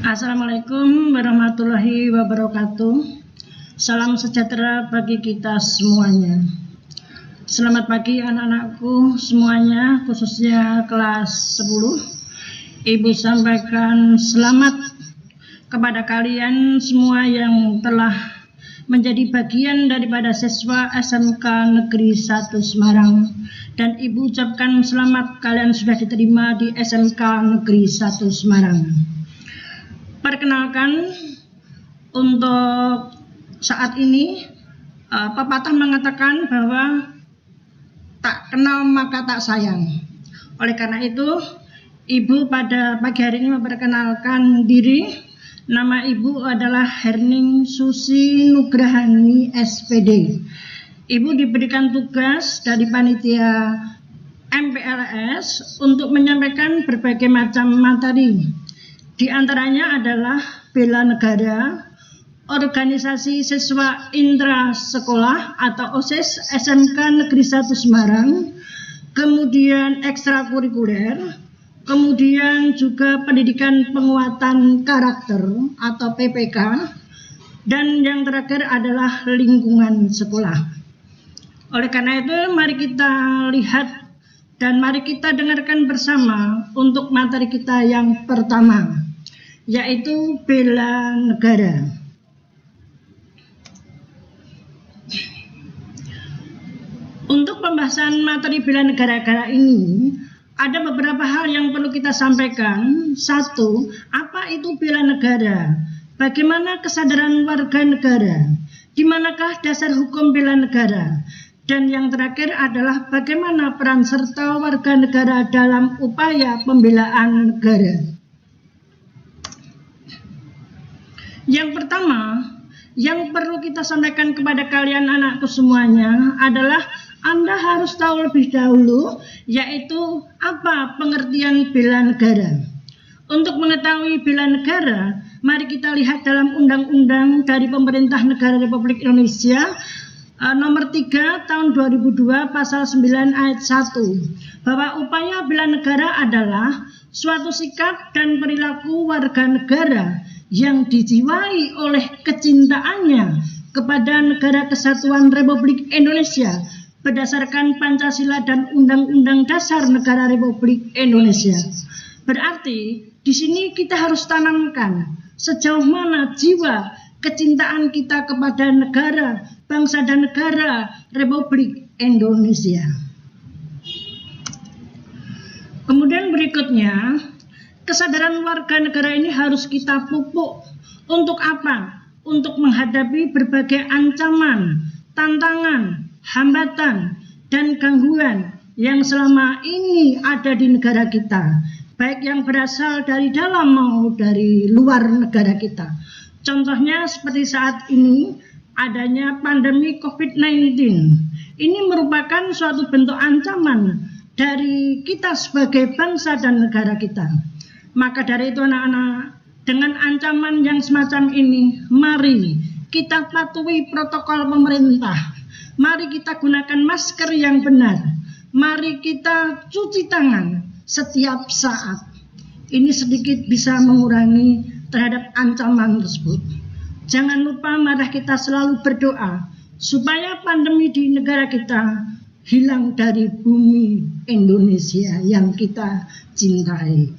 Assalamualaikum warahmatullahi wabarakatuh. Salam sejahtera bagi kita semuanya. Selamat pagi anak-anakku semuanya, khususnya kelas 10. Ibu sampaikan selamat kepada kalian semua yang telah menjadi bagian daripada siswa SMK Negeri 1 Semarang. Dan Ibu ucapkan selamat kalian sudah diterima di SMK Negeri 1 Semarang. Perkenalkan, untuk saat ini pepatah mengatakan bahwa tak kenal maka tak sayang. Oleh karena itu, Ibu pada pagi hari ini memperkenalkan diri. Nama Ibu adalah Herning Susi Nugrahani SPD. Ibu diberikan tugas dari panitia MPLS untuk menyampaikan berbagai macam materi. Di antaranya adalah bela negara, organisasi siswa intra sekolah atau OSIS SMK Negeri 1 Semarang, kemudian ekstrakurikuler, kemudian juga pendidikan penguatan karakter atau PPK, dan yang terakhir adalah lingkungan sekolah. Oleh karena itu, mari kita lihat dan mari kita dengarkan bersama untuk materi kita yang pertama, yaitu bela negara. Untuk pembahasan materi bela negara ini, ada beberapa hal yang perlu kita sampaikan. Satu, apa itu bela negara? Bagaimana kesadaran warga negara? Di manakah dasar hukum bela negara? Dan yang terakhir adalah bagaimana peran serta warga negara dalam upaya pembelaan negara. Yang pertama, yang perlu kita sampaikan kepada kalian anakku semuanya adalah Anda harus tahu lebih dahulu, yaitu apa pengertian bela negara. Untuk mengetahui bela negara, mari kita lihat dalam Undang-Undang dari Pemerintah Negara Republik Indonesia nomor 3 tahun 2002 pasal 9 ayat 1, bahwa upaya bela negara adalah suatu sikap dan perilaku warga negara yang dijiwai oleh kecintaannya kepada Negara Kesatuan Republik Indonesia berdasarkan Pancasila dan Undang-Undang Dasar Negara Republik Indonesia. Berarti di sini kita harus tanamkan sejauh mana jiwa kecintaan kita kepada negara, bangsa dan negara Republik Indonesia. Kemudian berikutnya, kesadaran warga negara ini harus kita pupuk. Untuk apa? Untuk menghadapi berbagai ancaman, tantangan, hambatan, dan gangguan yang selama ini ada di negara kita, baik yang berasal dari dalam maupun dari luar negara kita. Contohnya seperti saat ini adanya pandemi COVID-19. Ini merupakan suatu bentuk ancaman dari kita sebagai bangsa dan negara kita. Maka dari itu anak-anak, dengan ancaman yang semacam ini, mari kita patuhi protokol pemerintah. Mari kita gunakan masker yang benar. Mari kita cuci tangan setiap saat. Ini sedikit bisa mengurangi terhadap ancaman tersebut. Jangan lupa mari kita selalu berdoa supaya pandemi di negara kita hilang dari bumi Indonesia yang kita cintai.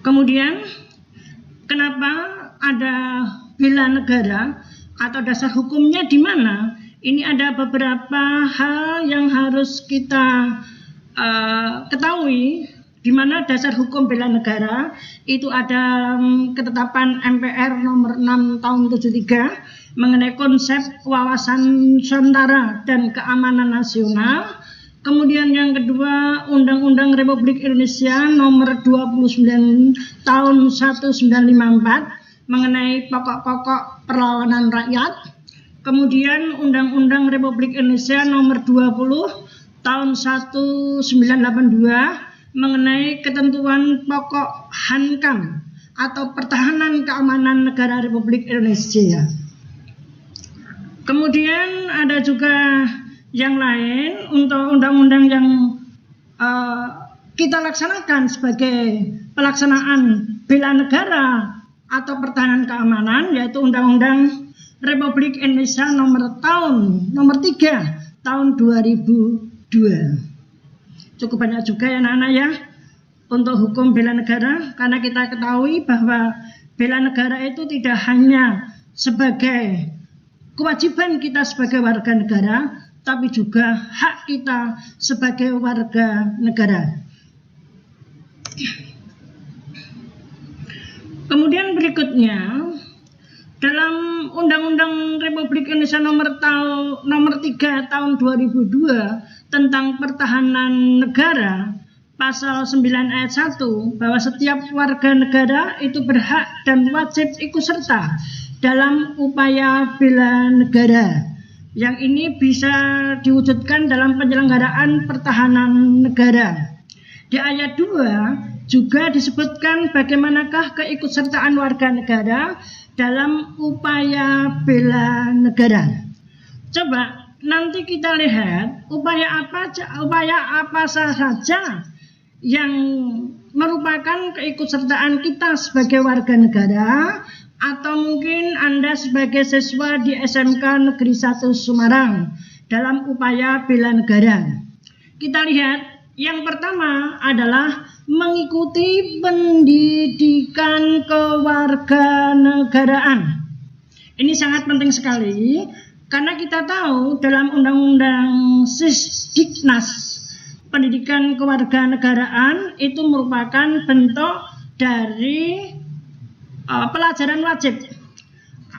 Kemudian, kenapa ada bela negara atau dasar hukumnya di mana? Ini ada beberapa hal yang harus kita ketahui, di mana dasar hukum bela negara itu ada ketetapan MPR nomor 6 tahun 73 mengenai konsep wawasan nusantara dan keamanan nasional. Kemudian yang kedua, Undang-Undang Republik Indonesia nomor 29 tahun 1954 mengenai pokok-pokok perlawanan rakyat. Kemudian Undang-Undang Republik Indonesia nomor 20 tahun 1982 mengenai ketentuan pokok Hankam atau Pertahanan Keamanan Negara Republik Indonesia. Kemudian ada juga yang lain untuk undang-undang yang kita laksanakan sebagai pelaksanaan bela negara atau pertahanan keamanan, yaitu Undang-Undang Republik Indonesia nomor 3 tahun 2002. Cukup banyak juga ya anak-anak ya untuk hukum bela negara, karena kita ketahui bahwa bela negara itu tidak hanya sebagai kewajiban kita sebagai warga negara, tapi juga hak kita sebagai warga negara. Kemudian berikutnya, dalam Undang-Undang Republik Indonesia nomor 3 tahun 2002 tentang pertahanan negara, pasal 9 ayat 1, bahwa setiap warga negara itu berhak dan wajib ikut serta dalam upaya bela negara. Yang ini bisa diwujudkan dalam penyelenggaraan pertahanan negara. Di ayat 2 juga disebutkan bagaimanakah keikutsertaan warga negara dalam upaya bela negara. Coba nanti kita lihat upaya apa saja yang merupakan keikutsertaan kita sebagai warga negara, atau mungkin Anda sebagai siswa di SMK Negeri 1 Semarang dalam upaya bela negara. Kita lihat yang pertama adalah mengikuti pendidikan kewarganegaraan. Ini sangat penting sekali karena kita tahu dalam Undang-Undang Sisdiknas, pendidikan kewarganegaraan itu merupakan bentuk dari pelajaran wajib.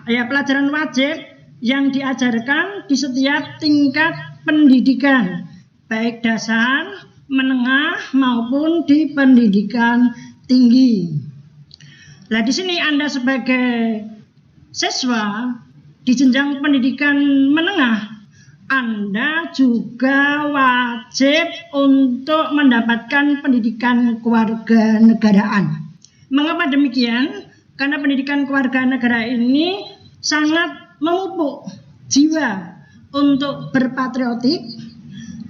Ya, pelajaran wajib yang diajarkan di setiap tingkat pendidikan, baik dasar, menengah maupun di pendidikan tinggi. Nah, di sini Anda sebagai siswa di jenjang pendidikan menengah, Anda juga wajib untuk mendapatkan pendidikan kewarganegaraan. Mengapa demikian? Karena pendidikan kewarganegaraan ini sangat memupuk jiwa untuk berpatriotik,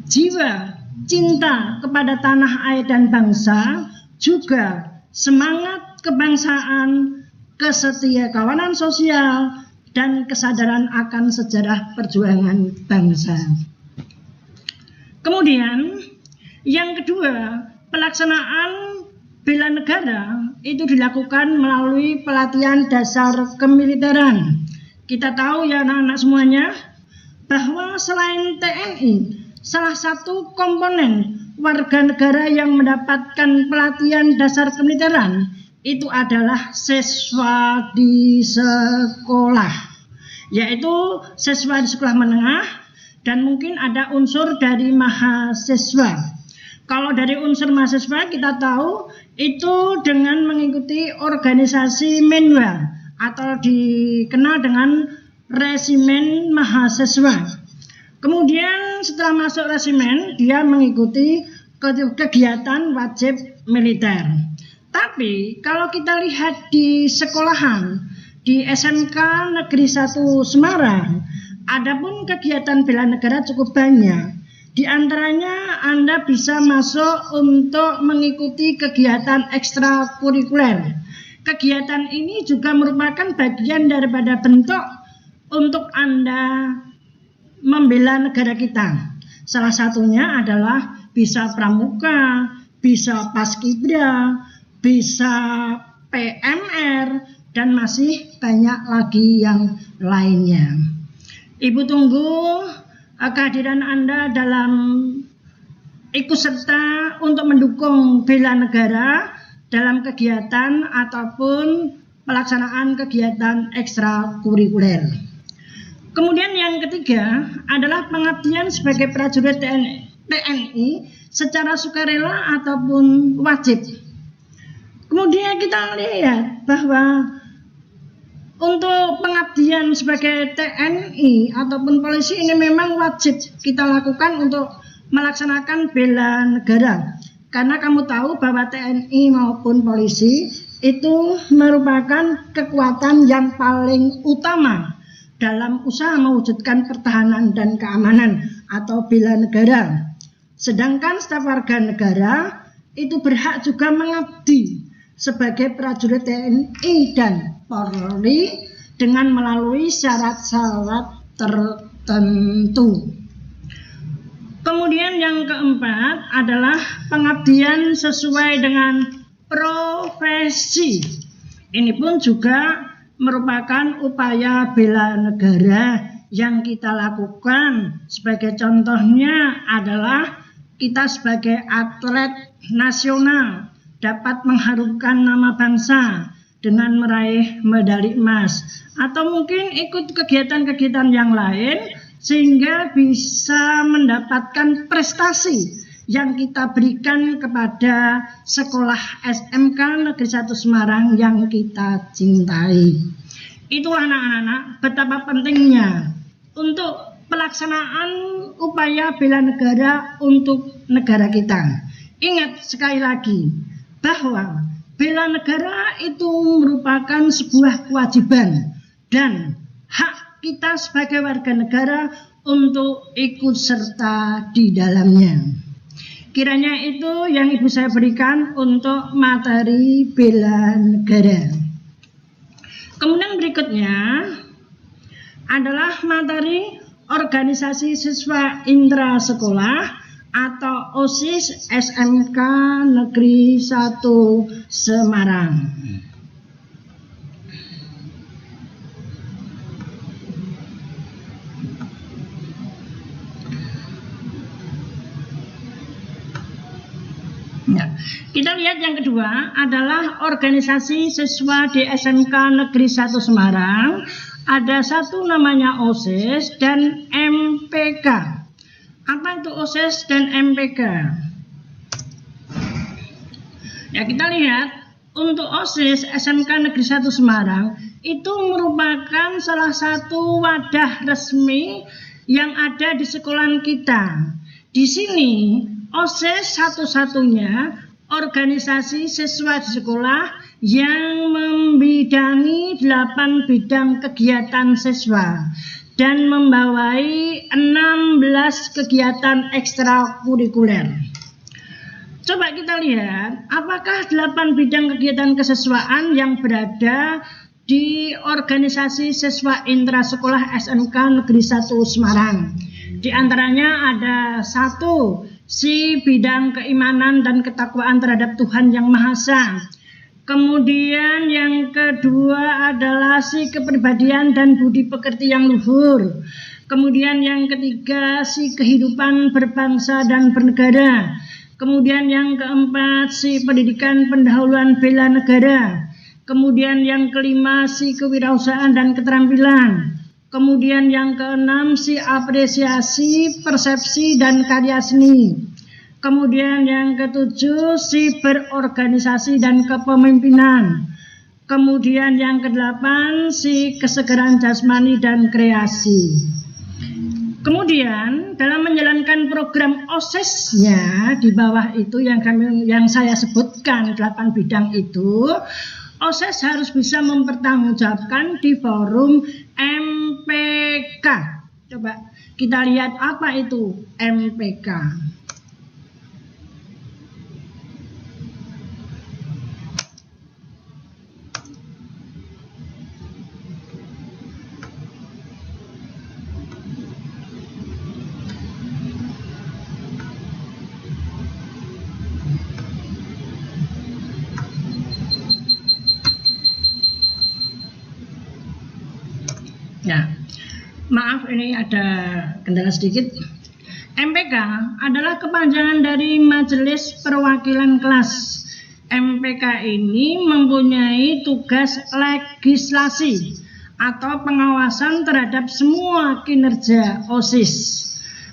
jiwa cinta kepada tanah air dan bangsa, juga semangat kebangsaan, kesetiakawanan sosial, dan kesadaran akan sejarah perjuangan bangsa. Kemudian yang kedua, pelaksanaan bela negara itu dilakukan melalui pelatihan dasar kemiliteran. Kita tahu ya anak-anak semuanya bahwa selain TNI, salah satu komponen warga negara yang mendapatkan pelatihan dasar kemiliteran itu adalah siswa di sekolah, yaitu siswa di sekolah menengah dan mungkin ada unsur dari mahasiswa. Kalau dari unsur mahasiswa kita tahu itu dengan mengikuti organisasi Menwa atau dikenal dengan resimen mahasiswa. Kemudian setelah masuk resimen dia mengikuti kegiatan wajib militer. Tapi kalau kita lihat di sekolahan di SMK Negeri 1 Semarang, adapun kegiatan bela negara cukup banyak. Di antaranya Anda bisa masuk untuk mengikuti kegiatan ekstrakurikuler. Kegiatan ini juga merupakan bagian daripada bentuk untuk Anda membela negara kita. Salah satunya adalah bisa pramuka, bisa paskibra, bisa PMR, dan masih banyak lagi yang lainnya. Ibu tunggu kehadiran Anda dalam ikut serta untuk mendukung bela negara dalam kegiatan ataupun pelaksanaan kegiatan ekstrakurikuler. Kemudian yang ketiga adalah pengabdian sebagai prajurit TNI secara sukarela ataupun wajib. Kemudian kita lihat bahwa untuk pengabdian sebagai TNI ataupun polisi ini memang wajib kita lakukan untuk melaksanakan bela negara. Karena kamu tahu bahwa TNI maupun polisi itu merupakan kekuatan yang paling utama dalam usaha mewujudkan pertahanan dan keamanan atau bela negara. Sedangkan staf warga negara itu berhak juga mengabdi sebagai prajurit TNI dan Polri dengan melalui syarat-syarat tertentu. Kemudian yang keempat adalah pengabdian sesuai dengan profesi. Ini pun juga merupakan upaya bela negara yang kita lakukan. Sebagai contohnya adalah kita sebagai atlet nasional dapat mengharumkan nama bangsa dengan meraih medali emas, atau mungkin ikut kegiatan-kegiatan yang lain sehingga bisa mendapatkan prestasi yang kita berikan kepada sekolah SMK Negeri 1 Semarang yang kita cintai. Itulah anak-anak betapa pentingnya untuk pelaksanaan upaya bela negara untuk negara kita. Ingat sekali lagi bahwa bela negara itu merupakan sebuah kewajiban dan hak kita sebagai warga negara untuk ikut serta di dalamnya. Kiranya itu yang Ibu saya berikan untuk materi bela negara. Kemudian berikutnya adalah materi organisasi siswa intra sekolah atau OSIS SMK Negeri 1 Semarang. Ya, kita lihat yang kedua adalah organisasi siswa di SMK Negeri 1 Semarang. Ada satu namanya OSIS dan MPK. Apa itu OSIS dan MPK? Ya, kita lihat untuk OSIS SMK Negeri 1 Semarang itu merupakan salah satu wadah resmi yang ada di sekolah kita. Di sini OSIS satu-satunya organisasi siswa di sekolah yang membidangi 8 bidang kegiatan siswa dan membawai 16 kegiatan ekstrakurikuler. Coba kita lihat apakah 8 bidang kegiatan kesiswaan yang berada di organisasi siswa intrasekolah SMK Negeri 1 Semarang. Di antaranya ada 1, si bidang keimanan dan ketakwaan terhadap Tuhan Yang Maha Esa. Kemudian yang kedua adalah si kepribadian dan budi pekerti yang luhur. Kemudian yang ketiga si kehidupan berbangsa dan bernegara. Kemudian yang keempat si pendidikan pendahuluan bela negara. Kemudian yang kelima si kewirausahaan dan keterampilan. Kemudian yang keenam si apresiasi, persepsi dan karya seni. Kemudian yang ketujuh si berorganisasi dan kepemimpinan. Kemudian yang kedelapan si kesegaran jasmani dan kreasi. Kemudian dalam menjalankan program OSIS-nya di bawah itu yang saya sebutkan 8 bidang itu, OSIS harus bisa mempertanggungjawabkan di forum MPK. Coba kita lihat apa itu MPK. Ya, maaf ini ada kendala sedikit. MPK adalah kepanjangan dari Majelis Perwakilan Kelas. MPK ini mempunyai tugas legislasi atau pengawasan terhadap semua kinerja OSIS.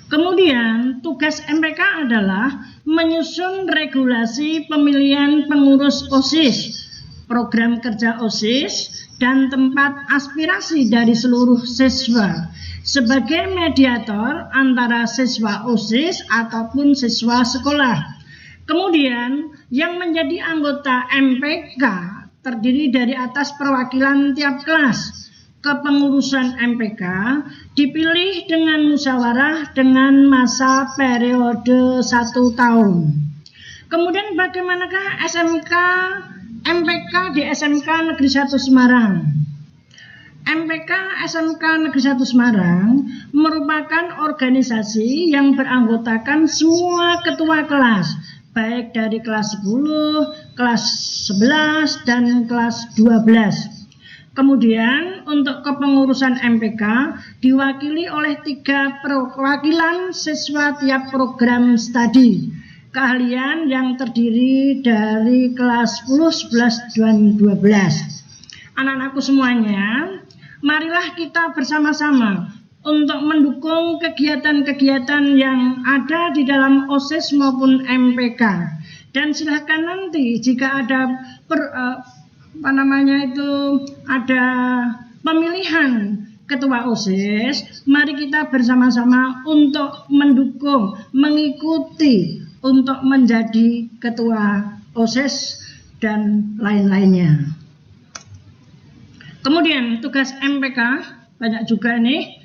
Kemudian tugas MPK adalah menyusun regulasi pemilihan pengurus OSIS, program kerja OSIS, dan tempat aspirasi dari seluruh siswa sebagai mediator antara siswa OSIS ataupun siswa sekolah. Kemudian yang menjadi anggota MPK terdiri dari atas perwakilan tiap kelas. Kepengurusan MPK dipilih dengan musyawarah dengan masa periode 1 tahun. Kemudian bagaimanakah SMK MPK di SMK Negeri 1 Semarang? MPK SMK Negeri 1 Semarang merupakan organisasi yang beranggotakan semua ketua kelas, baik dari kelas 10, kelas 11, dan kelas 12. Kemudian untuk kepengurusan MPK diwakili oleh 3 perwakilan siswa tiap program studi keahlian yang terdiri dari kelas 10, 11, dan 12. Anak-anakku semuanya, marilah kita bersama-sama untuk mendukung kegiatan-kegiatan yang ada di dalam OSIS maupun MPK. Dan silakan nanti jika ada ada pemilihan ketua OSIS, mari kita bersama-sama untuk mendukung, mengikuti untuk menjadi ketua OSIS dan lain-lainnya. Kemudian tugas MPK banyak juga nih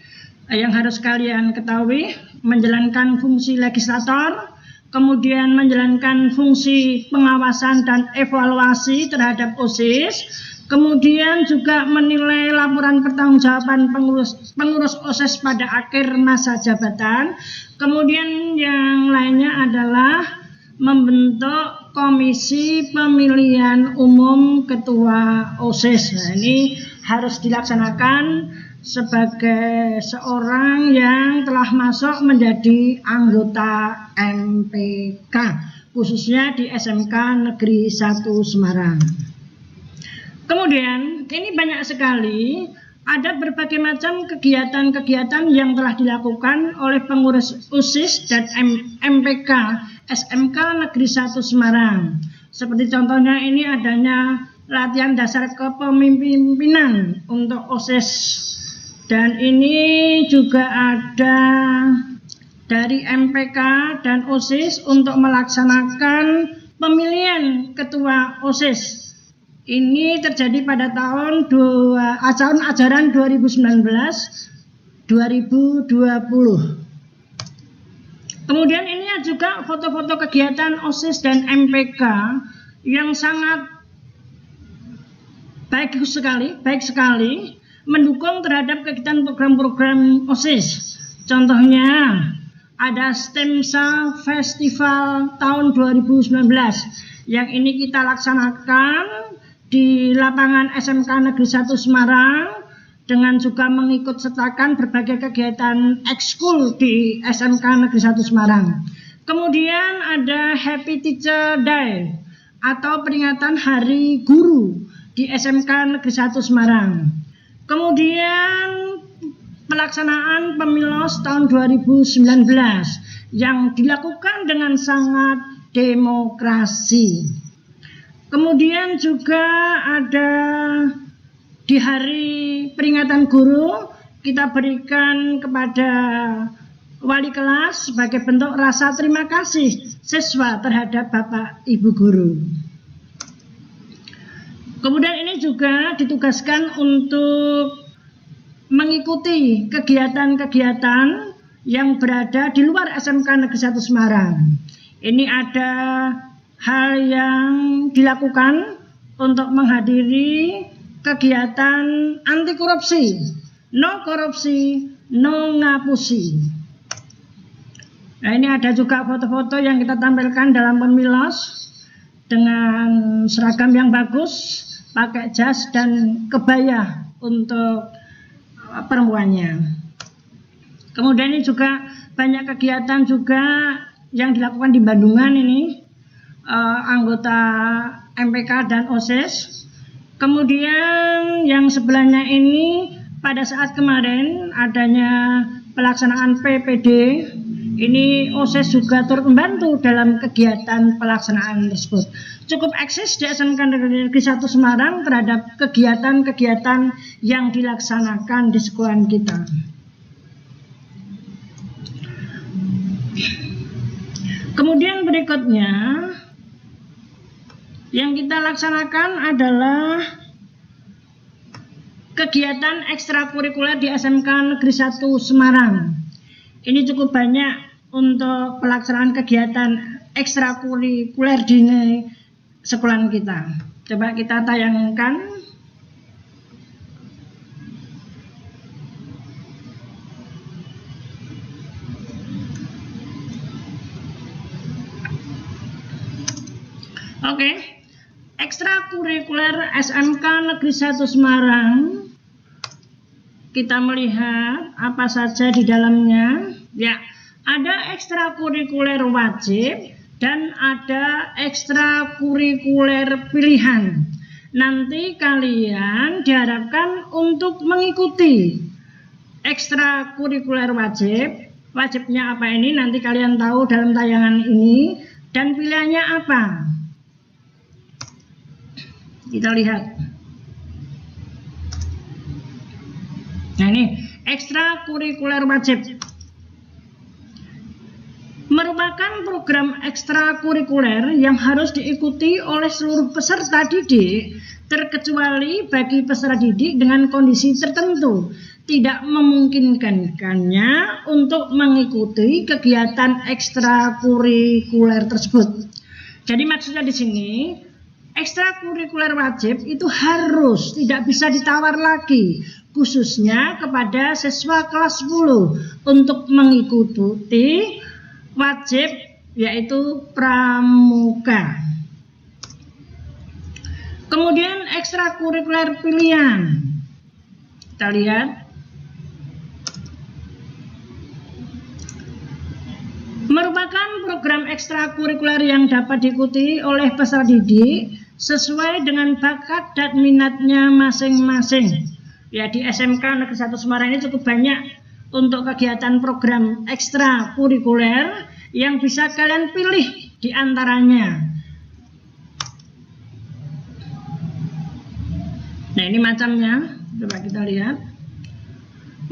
yang harus kalian ketahui, menjalankan fungsi legislator, kemudian menjalankan fungsi pengawasan dan evaluasi terhadap OSIS, kemudian juga menilai laporan pertanggungjawaban pengurus OSIS pada akhir masa jabatan, kemudian yang lainnya adalah membentuk komisi pemilihan umum ketua OSIS. Nah, ini harus dilaksanakan sebagai seorang yang telah masuk menjadi anggota MPK, khususnya di SMK Negeri 1 Semarang. Kemudian ini banyak sekali, ada berbagai macam kegiatan-kegiatan yang telah dilakukan oleh pengurus OSIS dan MPK SMK Negeri 1 Semarang. Seperti contohnya ini adanya latihan dasar kepemimpinan untuk OSIS. Dan ini juga ada dari MPK dan OSIS untuk melaksanakan pemilihan ketua OSIS. Ini terjadi pada tahun ajaran 2019-2020. Kemudian ini juga foto-foto kegiatan OSIS dan MPK yang sangat baik sekali mendukung terhadap kegiatan program-program OSIS. Contohnya ada STEMSA Festival tahun 2019 yang ini kita laksanakan di lapangan SMK Negeri 1 Semarang, dengan juga mengikut sertakan berbagai kegiatan ekskul di SMK Negeri 1 Semarang. Kemudian ada Happy Teacher Day atau peringatan Hari Guru di SMK Negeri 1 Semarang. Kemudian pelaksanaan Pemilos tahun 2019 yang dilakukan dengan sangat demokrasi. Kemudian juga ada di hari peringatan guru, kita berikan kepada wali kelas sebagai bentuk rasa terima kasih siswa terhadap Bapak Ibu guru. Kemudian ini juga ditugaskan untuk mengikuti kegiatan-kegiatan yang berada di luar SMK Negeri 1 Semarang. Ini ada hal yang dilakukan untuk menghadiri kegiatan anti korupsi, no korupsi, no ngapusi. Nah, ini ada juga foto-foto yang kita tampilkan dalam Pemilos dengan seragam yang bagus, pakai jas dan kebaya untuk perempuannya. Kemudian ini juga banyak kegiatan juga yang dilakukan di Bandungan ini, anggota MPK dan OSIS. Kemudian yang sebelahnya ini pada saat kemarin adanya pelaksanaan PPD, ini OSIS juga turut membantu dalam kegiatan pelaksanaan tersebut. Cukup eksis di SMK Negeri 1 Semarang terhadap kegiatan-kegiatan yang dilaksanakan di sekolah kita. Kemudian berikutnya yang kita laksanakan adalah kegiatan ekstrakurikuler di SMK Negeri 1 Semarang. Ini cukup banyak untuk pelaksanaan kegiatan ekstrakurikuler di sekolahan kita. Coba kita tayangkan. Oke, ekstrakurikuler SMK Negeri 1 Semarang. Kita melihat apa saja di dalamnya. Ya, ada ekstrakurikuler wajib dan ada ekstrakurikuler pilihan. Nanti kalian diharapkan untuk mengikuti ekstrakurikuler wajib. Wajibnya apa ini? Nanti kalian tahu dalam tayangan ini. Dan pilihannya apa? Kita lihat. Nah, ini ekstrakurikuler wajib merupakan program ekstrakurikuler yang harus diikuti oleh seluruh peserta didik, terkecuali bagi peserta didik dengan kondisi tertentu tidak memungkinkannya untuk mengikuti kegiatan ekstrakurikuler tersebut. Jadi maksudnya di sini, ekstrakurikuler wajib itu harus tidak bisa ditawar lagi, khususnya kepada siswa kelas 10 untuk mengikuti wajib, yaitu pramuka. Kemudian ekstrakurikuler pilihan. Kita lihat. Merupakan program ekstrakurikuler yang dapat diikuti oleh peserta didik sesuai dengan bakat dan minatnya masing-masing. Ya, di SMK Negeri 1 Semarang ini cukup banyak untuk kegiatan program ekstrakurikuler yang bisa kalian pilih di antaranya. Nah, ini macamnya. Coba kita lihat.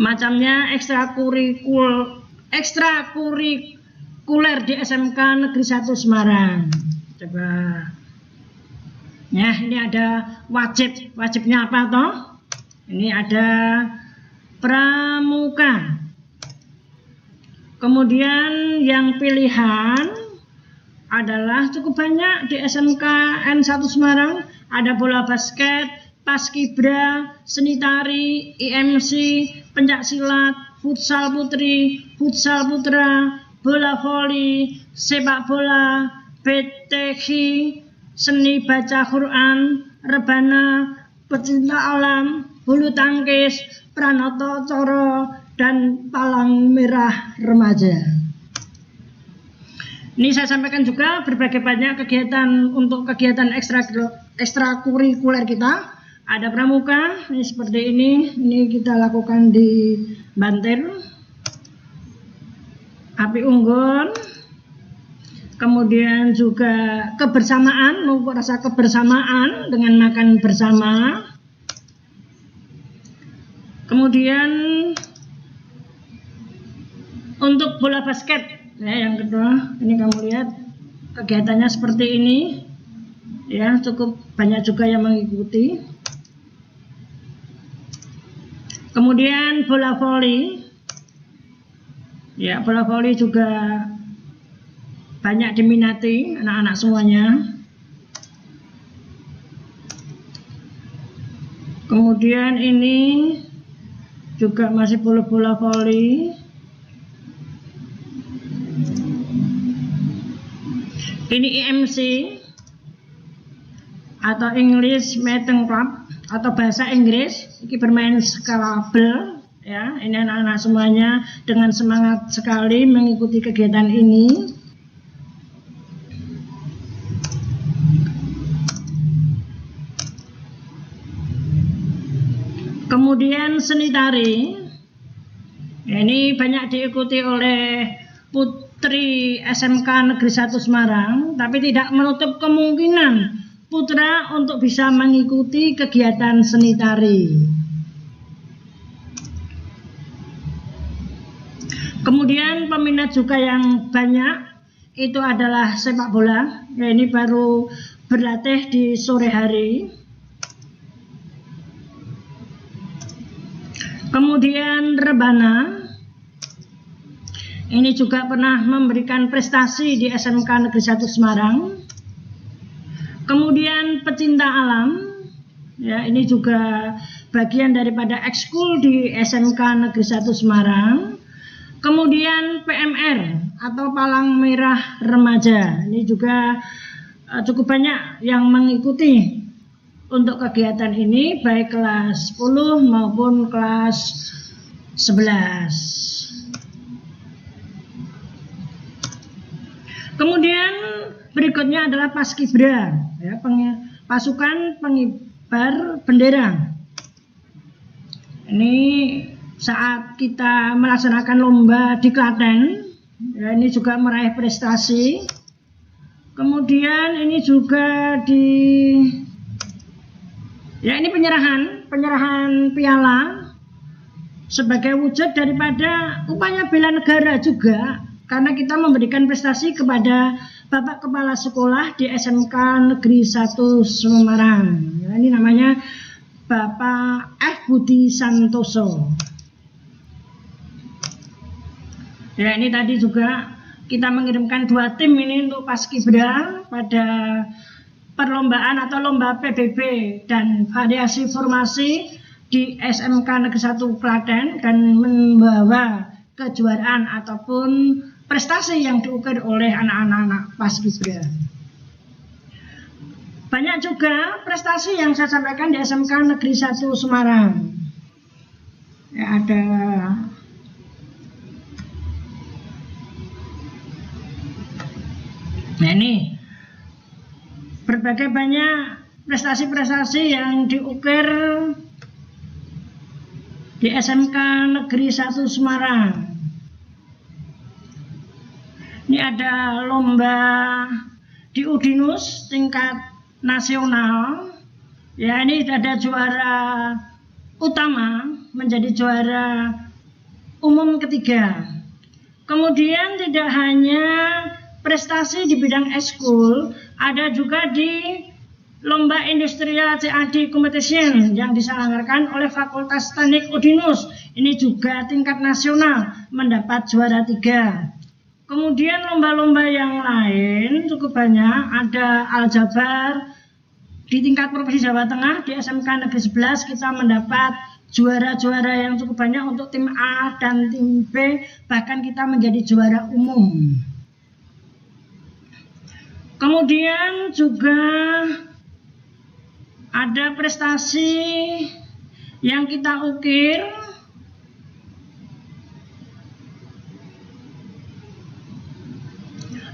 Macamnya ekstrakurikuler di SMK Negeri 1 Semarang. Coba. Ya, ini ada wajib. Wajibnya apa toh? Ini ada pramuka. Kemudian yang pilihan adalah cukup banyak di SMK N1 Semarang. Ada bola basket, paskibra, seni tari, IMC, pencaksilat, futsal putri, futsal putra, bola voli, sepak bola, BTQ, seni baca Quran, rebana, pecinta alam, bulu tangkis, pranoto coro, dan palang merah remaja. Ini saya sampaikan juga berbagai banyak kegiatan untuk kegiatan ekstrakurikuler kita. Ada pramuka, ini seperti ini kita lakukan di Banten. Api unggun, kemudian juga kebersamaan, memupuk rasa kebersamaan dengan makan bersama. Kemudian untuk bola basket, ya, yang kedua, ini kamu lihat kegiatannya seperti ini, ya, cukup banyak juga yang mengikuti. Kemudian bola voli, ya, bola voli juga banyak diminati anak-anak semuanya. Kemudian ini juga masih bola voli. Ini IMC atau English Meeting Club atau bahasa Inggris. Ini bermain Scrabble, ya. Ini anak-anak semuanya dengan semangat sekali mengikuti kegiatan ini. Kemudian seni tari, ini banyak diikuti oleh putri SMK Negeri 1 Semarang, tapi tidak menutup kemungkinan putra untuk bisa mengikuti kegiatan seni tari. Kemudian peminat juga yang banyak itu adalah sepak bola. Ya, ini baru berlatih di sore hari. Kemudian rebana. Ini juga pernah memberikan prestasi di SMK Negeri 1 Semarang. Kemudian pecinta alam, ya ini juga bagian daripada ekskul di SMK Negeri 1 Semarang. Kemudian PMR atau Palang Merah Remaja, ini juga cukup banyak yang mengikuti untuk kegiatan ini, baik kelas 10 maupun kelas 11. Kemudian berikutnya adalah Paskibra, ya, pasukan pengibar bendera. Ini saat kita melaksanakan lomba di Klaten, ya, ini juga meraih prestasi. Kemudian ini juga ini penyerahan piala sebagai wujud daripada upaya bela negara juga, karena kita memberikan prestasi kepada Bapak Kepala Sekolah di SMK Negeri 1 Semarang. Ya, ini namanya Bapak F. Budi Santoso. Ya, ini tadi juga kita mengirimkan 2 tim ini untuk Paskibra pada perlombaan atau lomba PBB dan variasi formasi di SMK Negeri 1 Klaten, dan membawa kejuaraan ataupun prestasi yang diukir oleh anak-anak Paskibra. Banyak juga prestasi yang saya sampaikan di SMK Negeri 1 Semarang. Ya, ada ini berbagai banyak prestasi-prestasi yang diukir di SMK Negeri 1 Semarang. Ini ada lomba di Udinus tingkat nasional. Ya, ini ada juara utama, menjadi juara umum ketiga. Kemudian tidak hanya prestasi di bidang ekskul, ada juga di lomba industrial CAD competition yang diselenggarakan oleh Fakultas Teknik Udinus. Ini juga tingkat nasional, mendapat juara 3. Kemudian lomba-lomba yang lain cukup banyak, ada aljabar di tingkat Provinsi Jawa Tengah di SMK Negeri 11 kita mendapat juara-juara yang cukup banyak untuk tim A dan tim B, bahkan kita menjadi juara umum. Kemudian juga ada prestasi yang kita ukir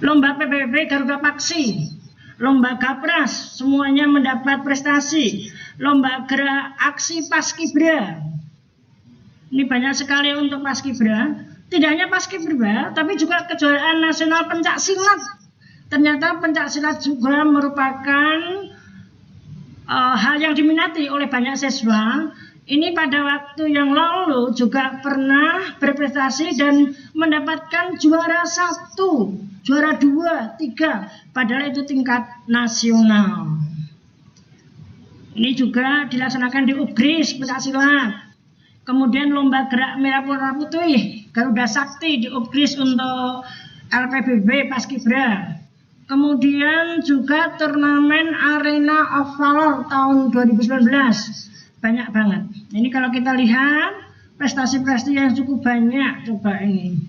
lomba PBB Garuda Paksi, lomba Gapras, semuanya mendapat prestasi. Lomba gerak aksi Paskibra, ini banyak sekali untuk Paskibra. Tidak hanya Paskibra, tapi juga kejuaraan nasional pencak silat. Ternyata pencak silat juga merupakan hal yang diminati oleh banyak siswa. Ini pada waktu yang lalu juga pernah berprestasi dan mendapatkan juara 1, juara 2, 3, padahal itu tingkat nasional. Ini juga dilaksanakan di UGRIS pencaksilat. Kemudian lomba gerak merah putih Garuda Sakti di UGRIS untuk LPBB Paskibra. Kemudian juga turnamen Arena of Valor tahun 2019. Banyak banget. Ini kalau kita lihat prestasi-prestasi yang cukup banyak, coba ini.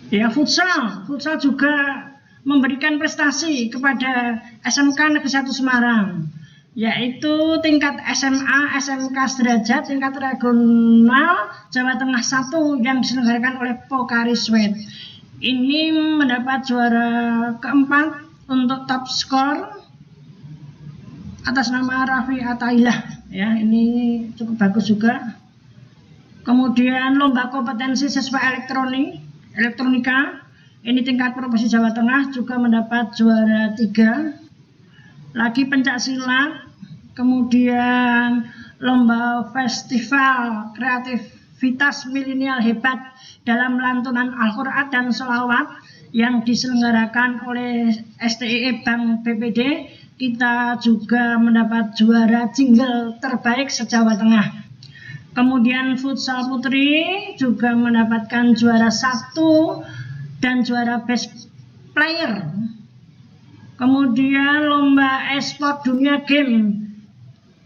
Ya, futsal juga memberikan prestasi kepada SMK Negeri 1 Semarang, yaitu tingkat SMA, SMK sederajat, tingkat regional Jawa Tengah 1 yang diselenggarakan oleh Pokariswet. Ini mendapat juara keempat untuk top skor atas nama Raffi Atailah. Ya, ini cukup bagus juga. Kemudian lomba kompetensi siswa elektronika, ini tingkat provinsi Jawa Tengah juga mendapat juara 3. Lagi pencak silat, kemudian lomba festival kreativitas milenial hebat dalam lantunan Al-Quran dan Sholawat yang diselenggarakan oleh STIE Bank BPD. Kita juga mendapat juara jingle terbaik se-Jawa Tengah. Kemudian futsal putri juga mendapatkan juara 1 dan juara best player. Kemudian lomba e-sport dunia game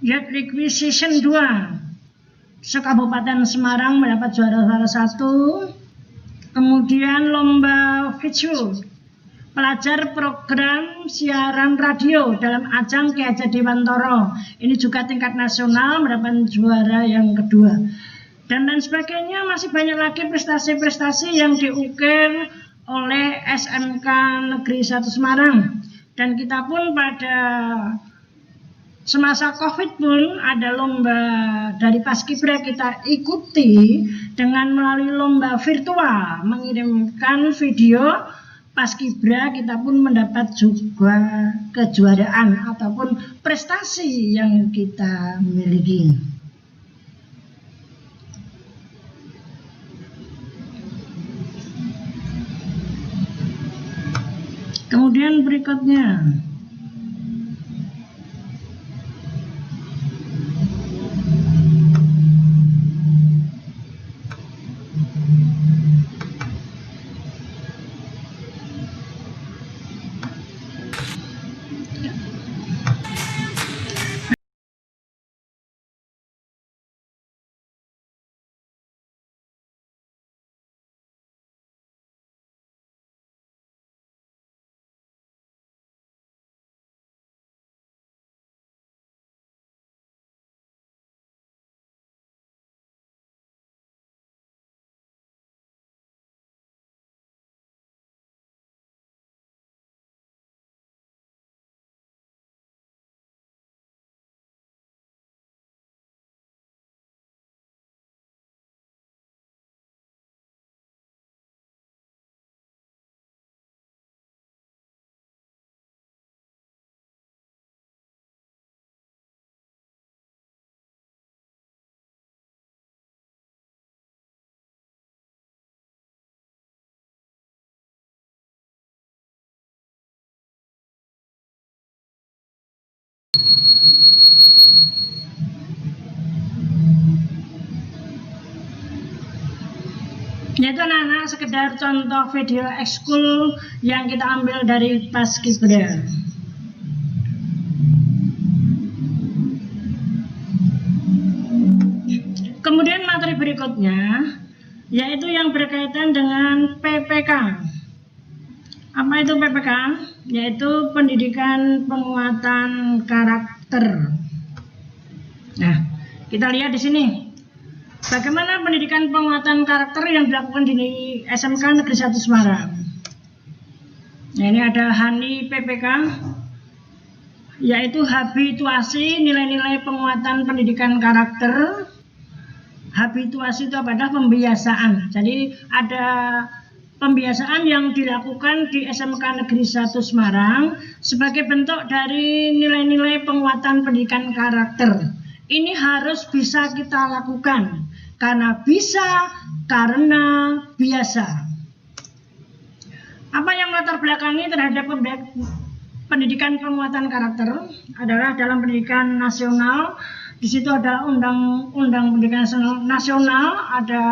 Youth Requisition 2 se-Kabupaten Semarang mendapat juara 1. Kemudian lomba virtual pelajar program siaran radio dalam ajang Ki Hajar Dewantara, ini juga tingkat nasional mendapat juara yang kedua. Dan lain sebagainya, masih banyak lagi prestasi-prestasi yang diukir oleh SMK Negeri 1 Semarang. Dan kita pun pada semasa COVID pun ada lomba dari Paskibra kita ikuti dengan melalui lomba virtual, mengirimkan video Paskibra, kita pun mendapat juga kejuaraan ataupun prestasi yang kita miliki. Kemudian berikutnya, yaitu anak-anak sekedar contoh video ekskul yang kita ambil dari Paskibra. Kemudian materi berikutnya yaitu yang berkaitan dengan PPK. Apa itu PPK? Yaitu pendidikan penguatan karakter. Nah, kita lihat di sini. Bagaimana pendidikan penguatan karakter yang dilakukan di SMK Negeri 1 Semarang. Nah, ini ada HANI PPK, yaitu habituasi nilai-nilai penguatan pendidikan karakter. Habituasi itu adalah pembiasaan. Jadi ada pembiasaan yang dilakukan di SMK Negeri 1 Semarang sebagai bentuk dari nilai-nilai penguatan pendidikan karakter. Ini harus bisa kita lakukan. Karena bisa, karena biasa. Apa yang melatar belakangi terhadap pendidikan penguatan karakter adalah dalam pendidikan nasional. Di situ ada undang-undang pendidikan nasional, ada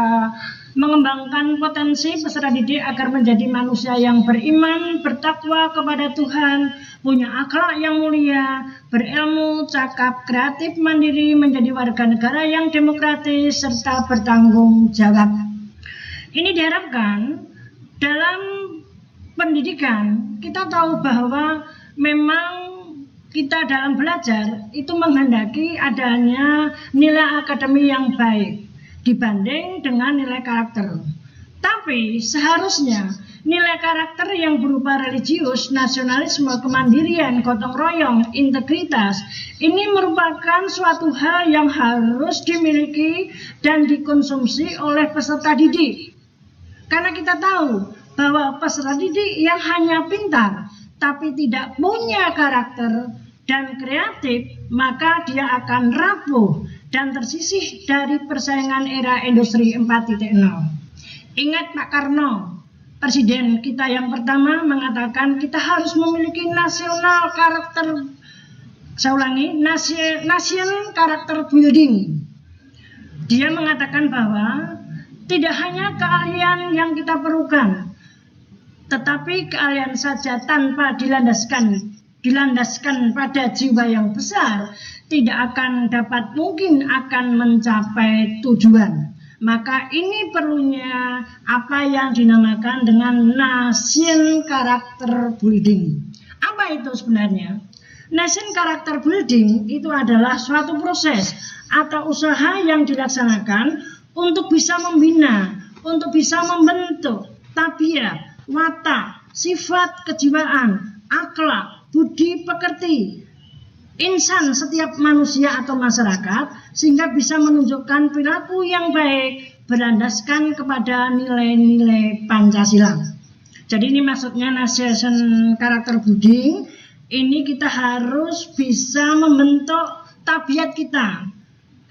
mengembangkan potensi peserta didik agar menjadi manusia yang beriman, bertakwa kepada Tuhan, punya akhlak yang mulia, berilmu, cakap, kreatif, mandiri, menjadi warga negara yang demokratis, serta bertanggung jawab. Ini diharapkan dalam pendidikan kita tahu bahwa memang kita dalam belajar itu menghendaki adanya nilai akademi yang baik dibanding dengan nilai karakter. Tapi seharusnya nilai karakter yang berupa religius, nasionalisme, kemandirian, gotong royong, integritas ini merupakan suatu hal yang harus dimiliki dan dikonsumsi oleh peserta didik. Karena kita tahu bahwa peserta didik yang hanya pintar tapi tidak punya karakter dan kreatif, maka dia akan rapuh dan tersisih dari persaingan era industri 4.0. Ingat Pak Karno, presiden kita yang pertama, mengatakan kita harus memiliki national karakter, saya ulangi, nation karakter building. Dia mengatakan bahwa tidak hanya keahlian yang kita perlukan, tetapi keahlian saja tanpa dilandaskan pada jiwa yang besar tidak akan dapat mungkin akan mencapai tujuan. Maka ini perlunya apa yang dinamakan dengan nation character building. Apa itu sebenarnya? Nation character building itu adalah suatu proses atau usaha yang dilaksanakan untuk bisa membina, untuk bisa membentuk tabiat, watak, sifat kejiwaan, akhlak, budi pekerti insan setiap manusia atau masyarakat, sehingga bisa menunjukkan perilaku yang baik berlandaskan kepada nilai-nilai Pancasila. Jadi ini maksudnya nation character building. Ini kita harus bisa membentuk tabiat kita,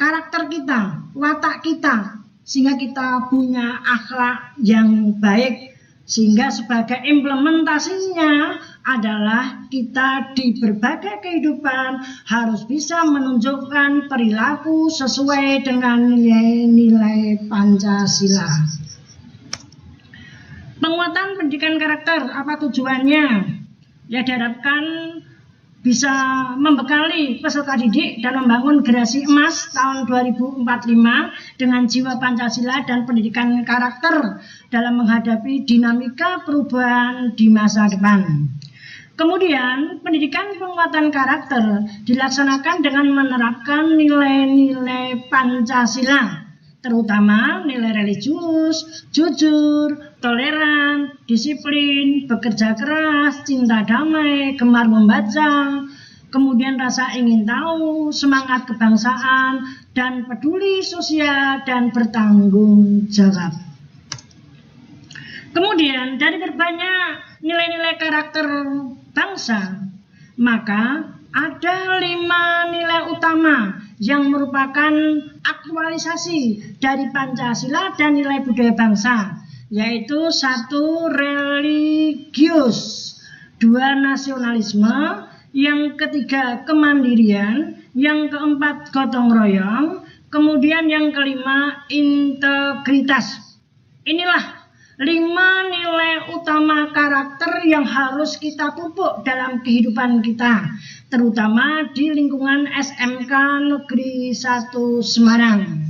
karakter kita, watak kita, sehingga kita punya akhlak yang baik, sehingga sebagai implementasinya adalah kita di berbagai kehidupan harus bisa menunjukkan perilaku sesuai dengan nilai-nilai Pancasila. Penguatan pendidikan karakter, apa tujuannya? Ya, diharapkan bisa membekali peserta didik dan membangun generasi emas tahun 2045 dengan jiwa Pancasila dan pendidikan karakter dalam menghadapi dinamika perubahan di masa depan. Kemudian, pendidikan penguatan karakter dilaksanakan dengan menerapkan nilai-nilai Pancasila, terutama nilai religius, jujur, toleran, disiplin, bekerja keras, cinta damai, gemar membaca, kemudian rasa ingin tahu, semangat kebangsaan, dan peduli sosial dan bertanggung jawab. Kemudian dari berbanyak nilai-nilai karakter bangsa, maka ada 5 nilai utama yang merupakan aktualisasi dari Pancasila dan nilai budaya bangsa, yaitu 1. Religius, 2. Nasionalisme, yang ketiga kemandirian, yang keempat gotong royong, kemudian yang kelima integritas. Inilah 5 nilai utama karakter yang harus kita pupuk dalam kehidupan kita, terutama di lingkungan SMK Negeri 1 Semarang.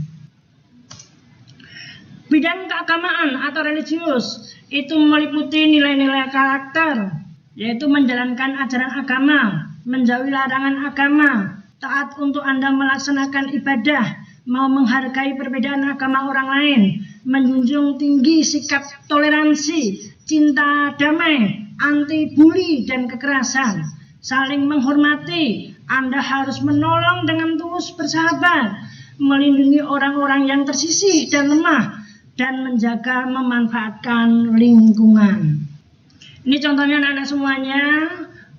Bidang keagamaan atau religius itu meliputi nilai-nilai karakter, yaitu menjalankan ajaran agama, menjauhi larangan agama, taat untuk Anda melaksanakan ibadah, mau menghargai perbedaan agama orang lain, menjunjung tinggi sikap toleransi, cinta damai, anti bully dan kekerasan, saling menghormati. Anda harus menolong dengan tulus bersahabat, melindungi orang-orang yang tersisih dan lemah, dan menjaga memanfaatkan lingkungan. Ini contohnya anak-anak semuanya,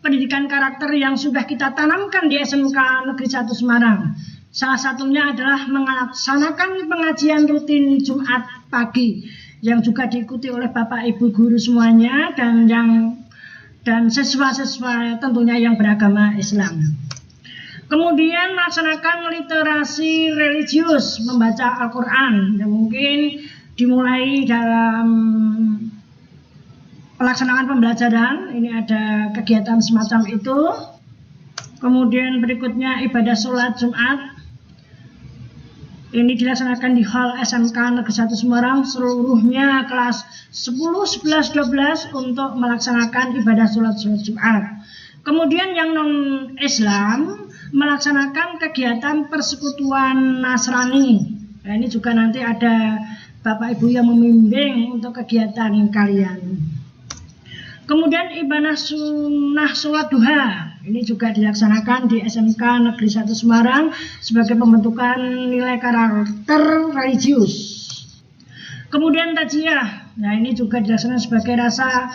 pendidikan karakter yang sudah kita tanamkan di SMK Negeri 1 Semarang. Salah satunya adalah melaksanakan pengajian rutin Jumat pagi yang juga diikuti oleh Bapak Ibu guru semuanya dan siswa-siswa tentunya yang beragama Islam. Kemudian melaksanakan literasi religius, membaca Al-Quran, yang mungkin dimulai dalam pelaksanaan pembelajaran. Ini ada kegiatan semacam itu. Kemudian berikutnya ibadah sholat Jumat. Ini dilaksanakan di Hall SMK Negeri 1 Semarang, seluruhnya kelas 10, 11, 12 untuk melaksanakan ibadah sholat Jumat. Kemudian yang non-Islam melaksanakan kegiatan persekutuan Nasrani. Nah, ini juga nanti ada Bapak Ibu yang membimbing untuk kegiatan kalian. Kemudian ibadah sunnah sholat duha. Ini juga dilaksanakan di SMK Negeri 1 Semarang sebagai pembentukan nilai karakter religius. Kemudian tajiah. Nah, ini juga dilaksanakan sebagai rasa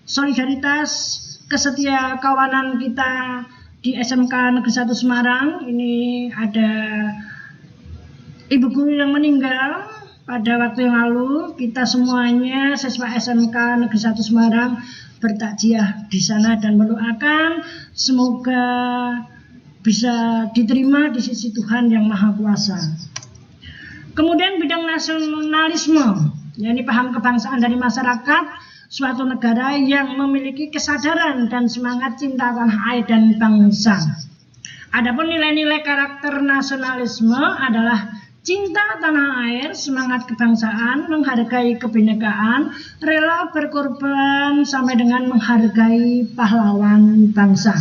solidaritas, kesetia kawanan kita di SMK Negeri 1 Semarang. Ini ada ibu guru yang meninggal pada waktu yang lalu. Kita semuanya siswa SMK Negeri 1 Semarang bertakziah di sana dan mendoakan semoga bisa diterima di sisi Tuhan yang Maha Kuasa. Kemudian bidang nasionalisme, yakni paham kebangsaan dari masyarakat suatu negara yang memiliki kesadaran dan semangat cinta tanah air dan bangsa. Adapun nilai-nilai karakter nasionalisme adalah cinta tanah air, semangat kebangsaan, menghargai kebinekaan, rela berkorban sampai dengan menghargai pahlawan bangsa.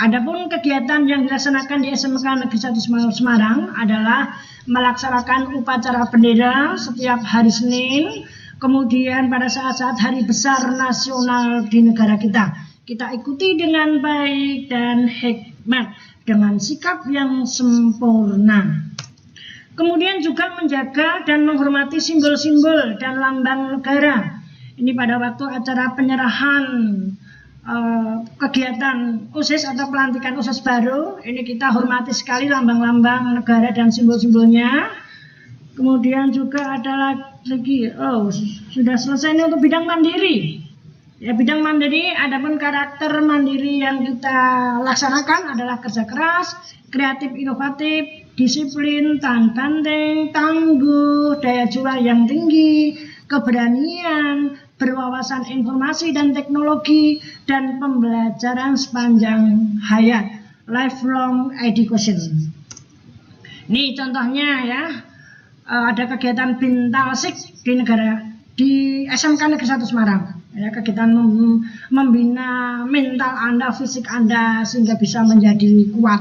Adapun kegiatan yang dilaksanakan di SMK Negeri 1 Semarang adalah melaksanakan upacara bendera setiap hari Senin, kemudian pada saat-saat hari besar nasional di negara kita. Kita ikuti dengan baik dan hikmat, dengan sikap yang sempurna. Kemudian juga menjaga dan menghormati simbol-simbol dan lambang negara. Ini pada waktu acara penyerahan kegiatan OSIS atau pelantikan OSIS baru, ini kita hormati sekali lambang-lambang negara dan simbol-simbolnya. Kemudian juga ada lagi, sudah selesai ini untuk bidang mandiri. Ya, bidang mandiri, adapun karakter mandiri yang kita laksanakan adalah kerja keras, kreatif, inovatif, disiplin, tahan banting, tangguh, daya juang yang tinggi, keberanian, berwawasan informasi dan teknologi, dan pembelajaran sepanjang hayat, lifelong education. Ini contohnya ya, ada kegiatan Bintalsik di SMK Negeri 1 Semarang. Ya, kegiatan membina mental Anda, fisik Anda sehingga bisa menjadi kuat.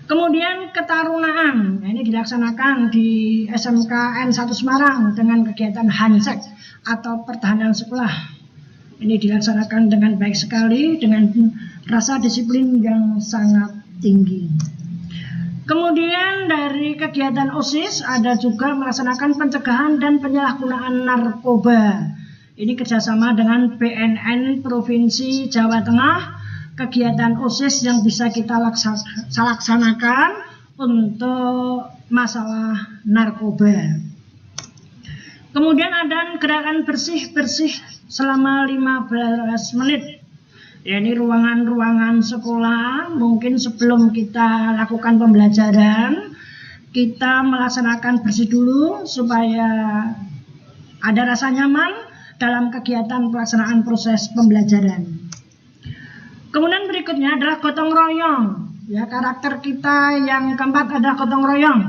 Kemudian ketarunaan, ini dilaksanakan di SMKN 1 Semarang dengan kegiatan Hansek atau pertahanan sekolah. Ini dilaksanakan dengan baik sekali, dengan rasa disiplin yang sangat tinggi. Kemudian dari kegiatan OSIS ada juga melaksanakan pencegahan dan penyalahgunaan narkoba. Ini kerjasama dengan BNN Provinsi Jawa Tengah, kegiatan OSIS yang bisa kita laksanakan untuk masalah narkoba. Kemudian ada gerakan bersih-bersih selama 15 menit. Ya, ini ruangan-ruangan sekolah, mungkin sebelum kita lakukan pembelajaran, kita melaksanakan bersih dulu supaya ada rasa nyaman dalam kegiatan pelaksanaan proses pembelajaran. Kemudian berikutnya adalah gotong royong. Ya, karakter kita yang keempat adalah gotong royong.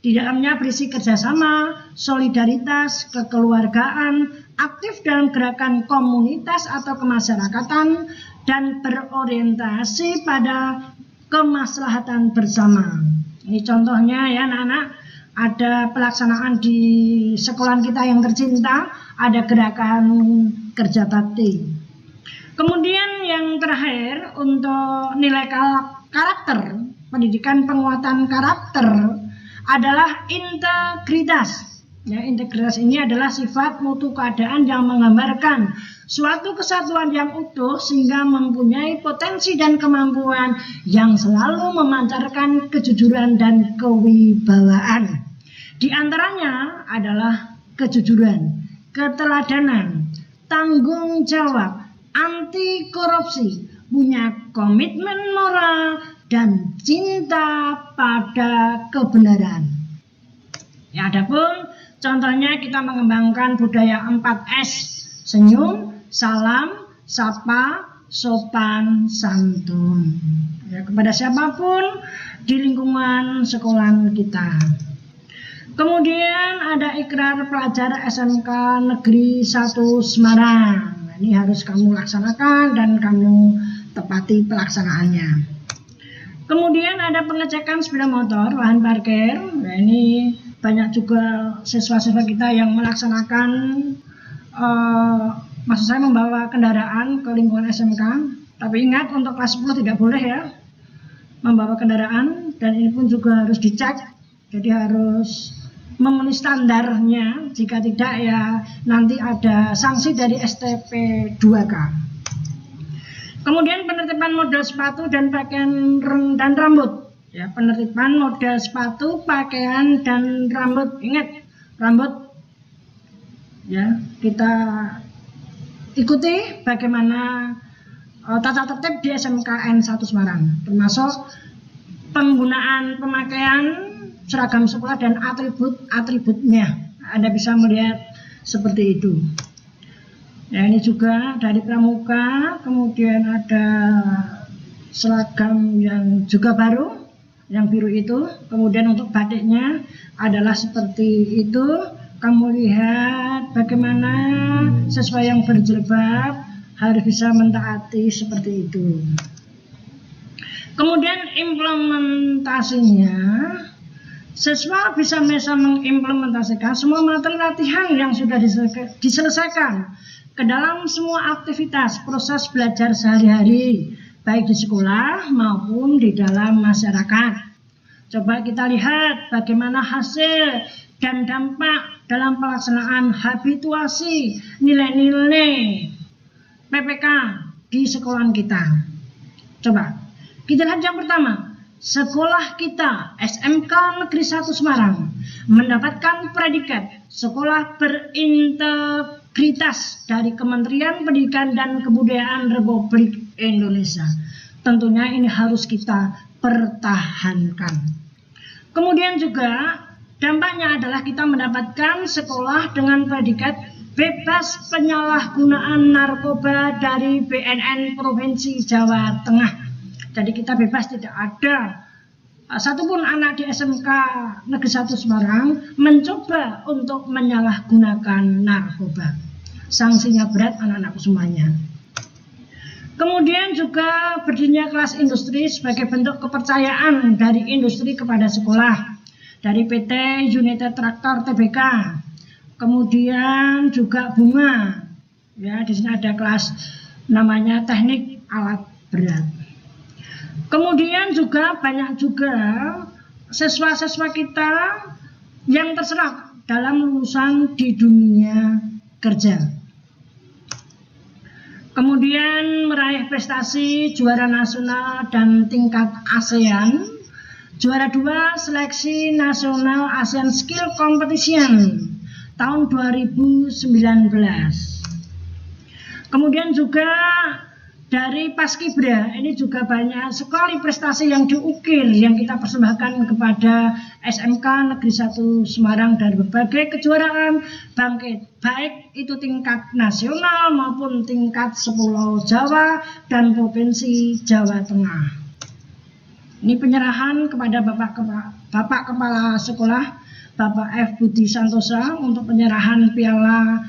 Di dalamnya berisi kerjasama, solidaritas, kekeluargaan, aktif dalam gerakan komunitas atau kemasyarakatan, dan berorientasi pada kemaslahatan bersama. Ini contohnya ya anak-anak, ada pelaksanaan di sekolah kita yang tercinta, ada gerakan kerja bakti. Kemudian yang terakhir untuk nilai karakter, pendidikan penguatan karakter adalah integritas. Ya, integritas ini adalah sifat mutu keadaan yang menggambarkan suatu kesatuan yang utuh sehingga mempunyai potensi dan kemampuan yang selalu memancarkan kejujuran dan kewibawaan. Di antaranya adalah kejujuran, keteladanan, tanggung jawab, anti korupsi, punya komitmen moral, dan cinta pada kebenaran. Ya, adapun contohnya kita mengembangkan budaya 4S, senyum, salam, sapa, sopan, santun. Ya, kepada siapapun di lingkungan sekolah kita. Kemudian ada ikrar pelajar SMK Negeri 1 Semarang. Ini harus kamu laksanakan dan kamu tepati pelaksanaannya. Kemudian ada pengecekan sepeda motor, lahan parkir. Nah, ini banyak juga siswa-siswa kita yang melaksanakan, maksud saya membawa kendaraan ke lingkungan SMK. Tapi ingat, untuk kelas 10 tidak boleh ya membawa kendaraan, dan ini pun juga harus dicek. Jadi harus memenuhi standarnya, jika tidak ya nanti ada sanksi dari STP 2K. Kemudian penertiban model sepatu dan pakaian dan rambut. Ya, penertiban model sepatu, pakaian dan rambut. Ingat, rambut ya kita ikuti bagaimana tata tertib di SMKN 1 Semarang, termasuk penggunaan pemakaian seragam sekolah dan atribut-atributnya. Anda bisa melihat seperti itu. Ya, ini juga dari pramuka, kemudian ada seragam yang juga baru, yang biru itu. Kemudian untuk batiknya adalah seperti itu. Kamu lihat bagaimana siswa yang berjilbab harus bisa mentaati seperti itu. Kemudian implementasinya, siswa bisa mengimplementasikan semua materi latihan yang sudah diselesaikan ke dalam semua aktivitas proses belajar sehari-hari, baik di sekolah maupun di dalam masyarakat. Coba kita lihat bagaimana hasil dan dampak dalam pelaksanaan habituasi nilai-nilai PPK di sekolah kita. Coba kita lihat yang pertama. Sekolah kita SMK Negeri 1 Semarang mendapatkan predikat sekolah berintegritas dari Kementerian Pendidikan dan Kebudayaan Republik Indonesia. Tentunya ini harus kita pertahankan. Kemudian juga dampaknya adalah kita mendapatkan sekolah dengan predikat bebas penyalahgunaan narkoba dari BNN Provinsi Jawa Tengah. Jadi kita bebas, tidak ada satupun anak di SMK Negeri 1 Semarang mencoba untuk menyalahgunakan narkoba. Sanksinya berat anak-anakku semuanya. Kemudian juga berdirinya kelas industri sebagai bentuk kepercayaan dari industri kepada sekolah. Dari PT United Tractor Tbk. Kemudian juga bunga. Ya, di sini ada kelas namanya teknik alat berat. Kemudian juga banyak juga siswa-siswa kita yang terserap dalam lulusan di dunia kerja. Kemudian meraih prestasi juara nasional dan tingkat ASEAN, juara 2 seleksi nasional ASEAN Skill Competition tahun 2019. Kemudian juga dari Paskibra, ini juga banyak sekali prestasi yang diukir yang kita persembahkan kepada SMK Negeri 1 Semarang dari berbagai kejuaraan bangkit, baik itu tingkat nasional maupun tingkat sepulau Jawa dan Provinsi Jawa Tengah. Ini penyerahan kepada Bapak Kepala Sekolah, Bapak F. Budi Santosa, untuk penyerahan piala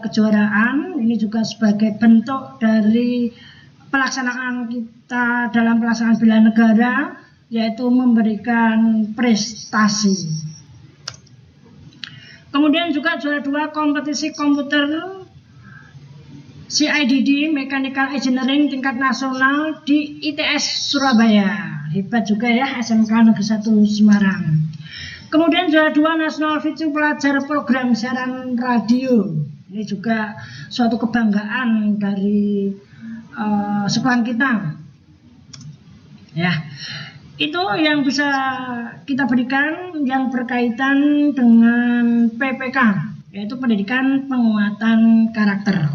kejuaraan. Ini juga sebagai bentuk dari pelaksanaan kita dalam pelaksanaan bela negara, yaitu memberikan prestasi. Kemudian juga juara 2 kompetisi komputer CIDD Mechanical Engineering tingkat nasional di ITS Surabaya. Hebat juga ya SMK Negeri 1 Semarang. Kemudian juara 2 Nasional Fitur Pelajar Program Siaran Radio. Ini juga suatu kebanggaan dari sekolah kita. Ya, itu yang bisa kita berikan yang berkaitan dengan PPK, yaitu pendidikan penguatan karakter.